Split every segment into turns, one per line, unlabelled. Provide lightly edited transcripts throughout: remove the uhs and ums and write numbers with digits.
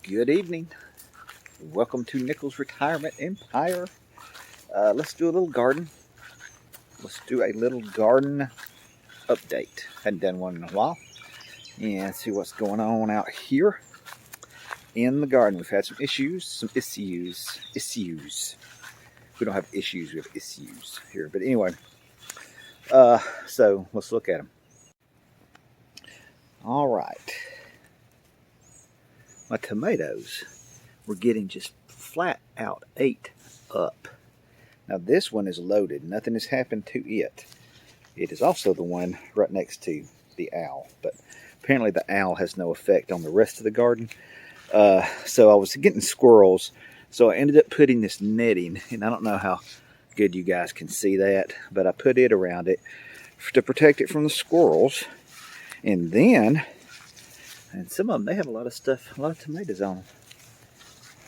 Good evening. Welcome to Nichols Retirement Empire. Let's do a little garden. Let's do a little garden update. Hadn't done one in a while. And see what's going on out here in the garden. We've had some issues. We don't have issues, we have issues here. But anyway, so let's look at them. All right. My tomatoes were getting just flat out ate up. Now this one is loaded. Nothing has happened to it. It is also the one right next to the owl. But apparently the owl has no effect on the rest of the garden. So I was getting squirrels. So I ended up putting this netting. And I don't know how good you guys can see that. But I put it around it to protect it from the squirrels. And then... and some of them, they have a lot of stuff, a lot of tomatoes on them.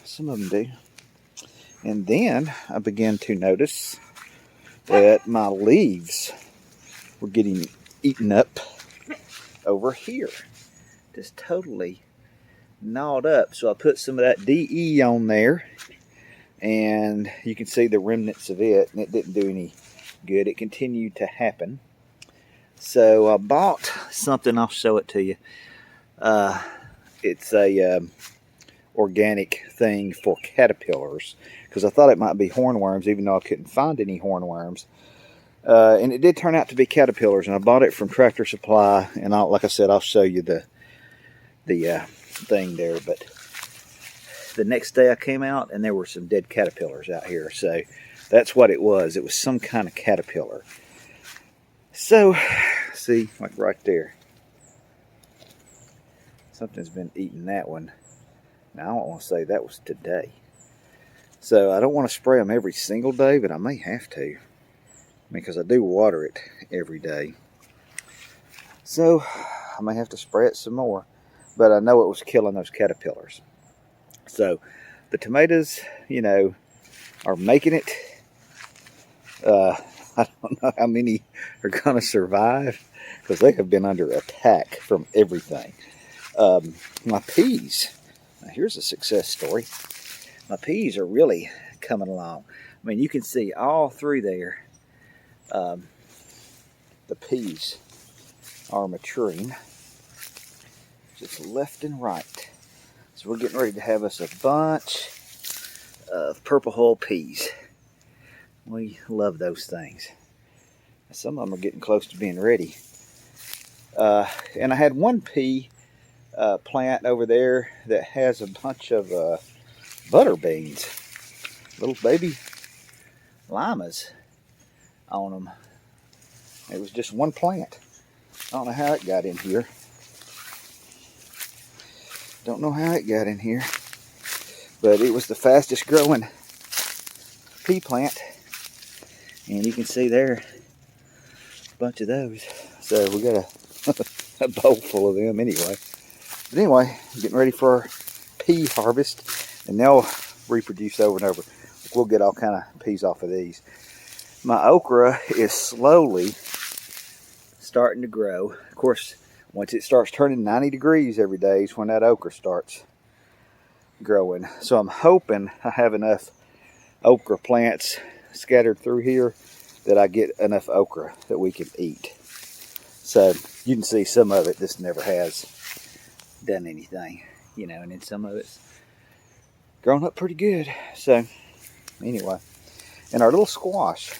Some of them do. And then I began to notice that my leaves were getting eaten up over here. Just totally gnawed up. So I put some of that DE on there. And you can see the remnants of it. And it didn't do any good. It continued to happen. So I bought something. I'll show it to you. It's a organic thing for caterpillars, because I thought it might be hornworms, even though I couldn't find any hornworms. And it did turn out to be caterpillars, and I bought it from Tractor Supply. And like I said, I'll show you the thing there. But the next day I came out, and there were some dead caterpillars out here. So that's what it was. It was some kind of caterpillar. So, see, like right there. Something's been eating that one. Now, I don't want to say that was today. So, I don't want to spray them every single day, but I may have to. Because I do water it every day. So, I may have to spray it some more. But I know it was killing those caterpillars. So, the tomatoes, you know, are making it. I don't know how many are going to survive. Because they have been under attack from everything. My peas, now here's a success story. My peas are really coming along. I mean, you can see all through there, the peas are maturing, just left and right. So we're getting ready to have us a bunch of purple hull peas. We love those things. Some of them are getting close to being ready. And I had one pea plant over there that has a bunch of butter beans, little baby limas on them. It was just one plant. I don't know how it got in here. Don't know how it got in here, but it was the fastest growing pea plant, and you can see there a bunch of those. So we got a bowl full of them anyway. But anyway, getting ready for our pea harvest, and they'll reproduce over and over. We'll get all kind of peas off of these. My okra is slowly starting to grow. Of course, once it starts turning 90 degrees every day is when that okra starts growing. So I'm hoping I have enough okra plants scattered through here that I get enough okra that we can eat. So you can see some of it just never has done anything, you know, and then some of it's grown up pretty good. So anyway, and our little squash,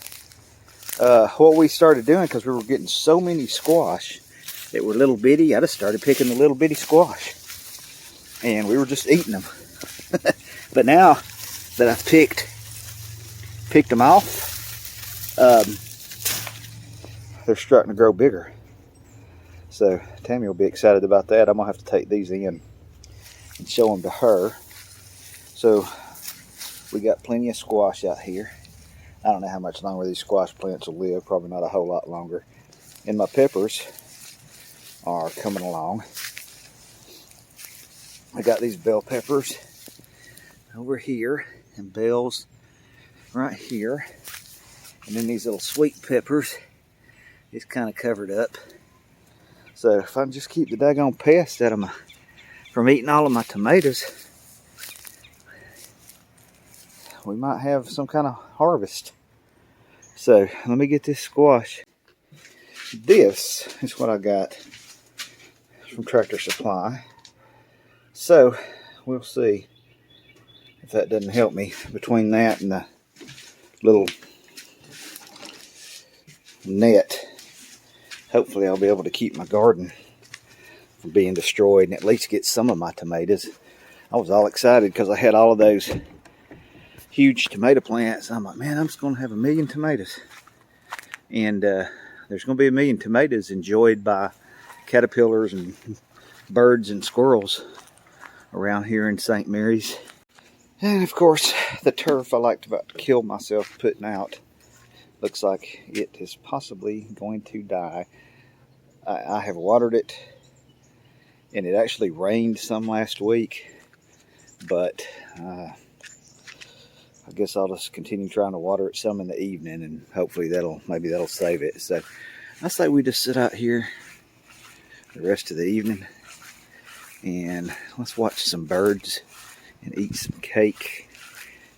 what we started doing, because we were getting so many squash that were little bitty, I just started picking the little bitty squash, and we were just eating them. But now that I've picked them off, they're starting to grow bigger. So Tammy will be excited about that. I'm going to have to take these in and show them to her. So we got plenty of squash out here. I don't know how much longer these squash plants will live. Probably not a whole lot longer. And my peppers are coming along. I got these bell peppers over here and bells right here. And then these little sweet peppers is kind of covered up. So if I can just keep the daggone pests out of from eating all of my tomatoes, we might have some kind of harvest. So let me get this squash. This is what I got from Tractor Supply. So we'll see if that doesn't help me between that and the little net. Hopefully I'll be able to keep my garden from being destroyed and at least get some of my tomatoes. I was all excited because I had all of those huge tomato plants. I'm like, man, I'm just going to have 1 million tomatoes. And there's going to be 1 million tomatoes enjoyed by caterpillars and birds and squirrels around here in St. Mary's. And of course, the turf I like about to kill myself putting out looks like it is possibly going to die. I have watered it, and it actually rained some last week, but I guess I'll just continue trying to water it some in the evening, and hopefully maybe that'll save it. So I say we just sit out here the rest of the evening and let's watch some birds and eat some cake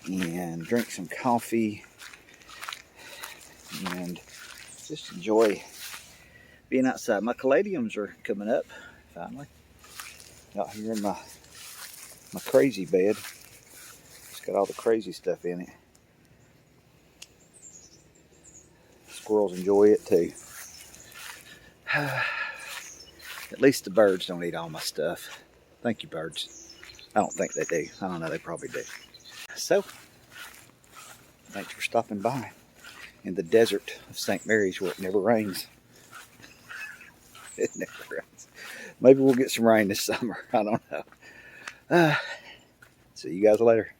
and drink some coffee and just enjoy being outside. My caladiums are coming up finally out here in my crazy bed. It's got all the crazy stuff in it. Squirrels enjoy it too. At least the birds don't eat all my stuff. Thank you, birds. I don't think they do. I don't know, they probably do. So, thanks for stopping by in the desert of St. Mary's where it never rains. It never rains. Maybe we'll get some rain this summer. I don't know. See you guys later.